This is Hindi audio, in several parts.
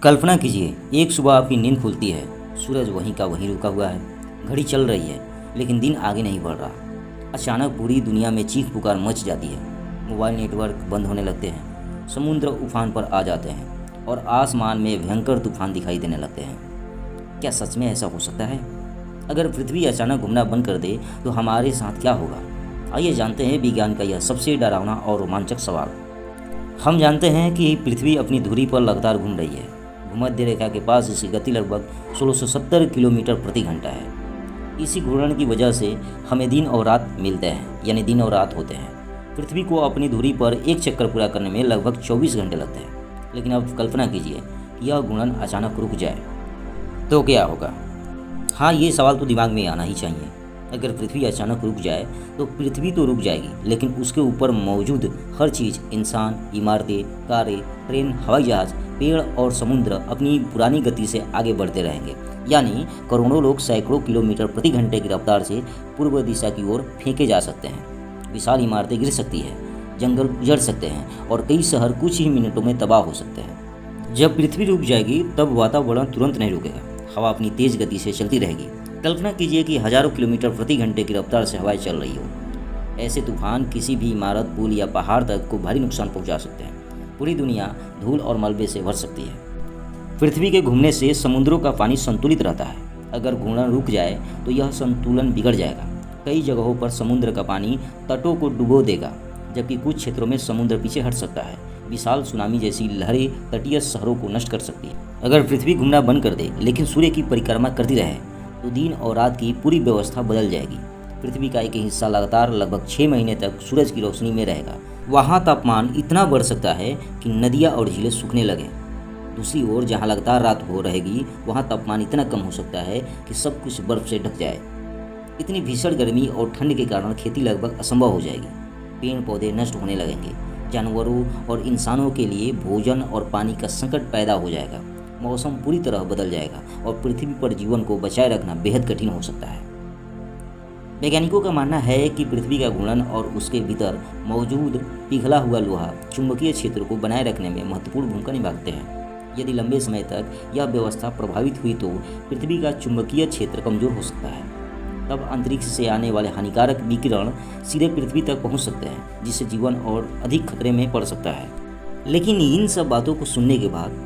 कल्पना कीजिए, एक सुबह आपकी नींद खुलती है, सूरज वहीं का वहीं रुका हुआ है, घड़ी चल रही है, लेकिन दिन आगे नहीं बढ़ रहा। अचानक पूरी दुनिया में चीख पुकार मच जाती है, मोबाइल नेटवर्क बंद होने लगते हैं, समुद्र उफान पर आ जाते हैं और आसमान में भयंकर तूफान दिखाई देने लगते हैं। क्या सच में ऐसा हो सकता है? अगर पृथ्वी अचानक घूमना बंद कर दे तो हमारे साथ क्या होगा? आइए जानते हैं विज्ञान का यह सबसे डरावना और रोमांचक सवाल। हम जानते हैं कि पृथ्वी अपनी धुरी पर लगातार घूम रही है। भूमध्य रेखा के पास इसकी गति लगभग 1670 किलोमीटर प्रति घंटा है। इसी घूर्णन की वजह से हमें दिन और रात मिलते हैं, यानी दिन और रात होते हैं। पृथ्वी को अपनी धुरी पर एक चक्कर पूरा करने में लगभग 24 घंटे लगते हैं। लेकिन अब कल्पना कीजिए कि यह घूर्णन अचानक रुक जाए तो क्या होगा? हाँ, ये सवाल तो दिमाग में आना ही चाहिए। अगर पृथ्वी अचानक रुक जाए तो पृथ्वी तो रुक जाएगी, लेकिन उसके ऊपर मौजूद हर चीज़, इंसान, इमारतें, कारें, ट्रेन, हवाई जहाज, पेड़ और समुद्र अपनी पुरानी गति से आगे बढ़ते रहेंगे। यानी करोड़ों लोग सैकड़ों किलोमीटर प्रति घंटे की रफ्तार से पूर्व दिशा की ओर फेंके जा सकते हैं। विशाल इमारतें गिर सकती है, जंगल उजड़ सकते हैं और कई शहर कुछ ही मिनटों में तबाह हो सकते हैं। जब पृथ्वी रुक जाएगी तब वातावरण तुरंत नहीं रुकेगा, हवा अपनी तेज गति से चलती रहेगी। कल्पना कीजिए कि हजारों किलोमीटर प्रति घंटे की रफ्तार से हवाएं चल रही हो। ऐसे तूफान किसी भी इमारत, पुल या पहाड़ तक को भारी नुकसान पहुंचा सकते हैं। पूरी दुनिया धूल और मलबे से भर सकती है। पृथ्वी के घूमने से समुद्रों का पानी संतुलित रहता है। अगर घूर्णन रुक जाए तो यह संतुलन बिगड़ जाएगा। कई जगहों पर समुद्र का पानी तटों को डुबो देगा, जबकि कुछ क्षेत्रों में समुद्र पीछे हट सकता है। विशाल सुनामी जैसी लहरें तटीय शहरों को नष्ट कर सकती है। अगर पृथ्वी घूमना बंद कर दे लेकिन सूर्य की परिक्रमा करती रहे तो दिन और रात की पूरी व्यवस्था बदल जाएगी। पृथ्वी का एक हिस्सा लगातार लगभग 6 महीने तक सूरज की रोशनी में रहेगा। वहाँ तापमान इतना बढ़ सकता है कि नदियाँ और झीलें सूखने लगें। दूसरी ओर जहाँ लगातार रात हो रहेगी वहाँ तापमान इतना कम हो सकता है कि सब कुछ बर्फ से ढक जाए। इतनी भीषण गर्मी और ठंड के कारण खेती लगभग असंभव हो जाएगी। पेड़ पौधे नष्ट होने लगेंगे। जानवरों और इंसानों के लिए भोजन और पानी का संकट पैदा हो जाएगा। मौसम पूरी तरह बदल जाएगा और पृथ्वी पर जीवन को बचाए रखना बेहद कठिन हो सकता है। वैज्ञानिकों का मानना है कि पृथ्वी का घूर्णन और उसके भीतर मौजूद पिघला हुआ लोहा चुंबकीय क्षेत्र को बनाए रखने में महत्वपूर्ण भूमिका निभाते हैं। यदि लंबे समय तक यह व्यवस्था प्रभावित हुई तो पृथ्वी का चुंबकीय क्षेत्र कमजोर हो सकता है। तब अंतरिक्ष से आने वाले हानिकारक विकिरण सीधे पृथ्वी तक पहुंच सकते हैं, जिससे जीवन और अधिक खतरे में पड़ सकता है। लेकिन इन सब बातों को सुनने के बाद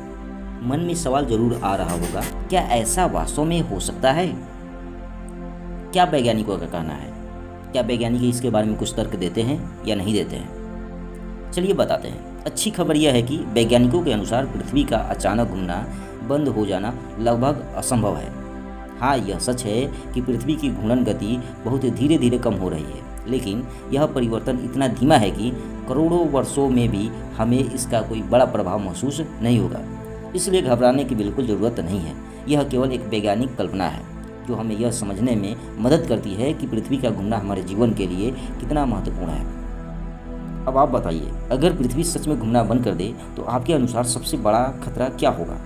मन में सवाल जरूर आ रहा होगा, क्या ऐसा वास्तव में हो सकता है? क्या वैज्ञानिकों का कहना है? क्या वैज्ञानिक इसके बारे में कुछ तर्क देते हैं या नहीं देते हैं? चलिए बताते हैं। अच्छी खबर यह है कि वैज्ञानिकों के अनुसार पृथ्वी का अचानक घूमना बंद हो जाना लगभग असंभव है। हाँ, यह सच है कि पृथ्वी की घूर्णन गति बहुत धीरे धीरे कम हो रही है, लेकिन यह परिवर्तन इतना धीमा है कि करोड़ों वर्षों में भी हमें इसका कोई बड़ा प्रभाव महसूस नहीं होगा। इसलिए घबराने की बिल्कुल ज़रूरत नहीं है। यह केवल एक वैज्ञानिक कल्पना है जो हमें यह समझने में मदद करती है कि पृथ्वी का घूमना हमारे जीवन के लिए कितना महत्वपूर्ण है। अब आप बताइए, अगर पृथ्वी सच में घूमना बंद कर दे तो आपके अनुसार सबसे बड़ा खतरा क्या होगा?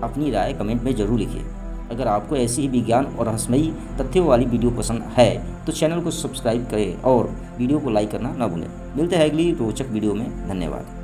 अपनी राय कमेंट में ज़रूर लिखिए। अगर आपको ऐसी ही विज्ञान और रहस्यमयी तथ्यों वाली वीडियो पसंद है तो चैनल को सब्सक्राइब करें और वीडियो को लाइक करना ना भूलें। मिलते हैं अगली रोचक वीडियो में। धन्यवाद।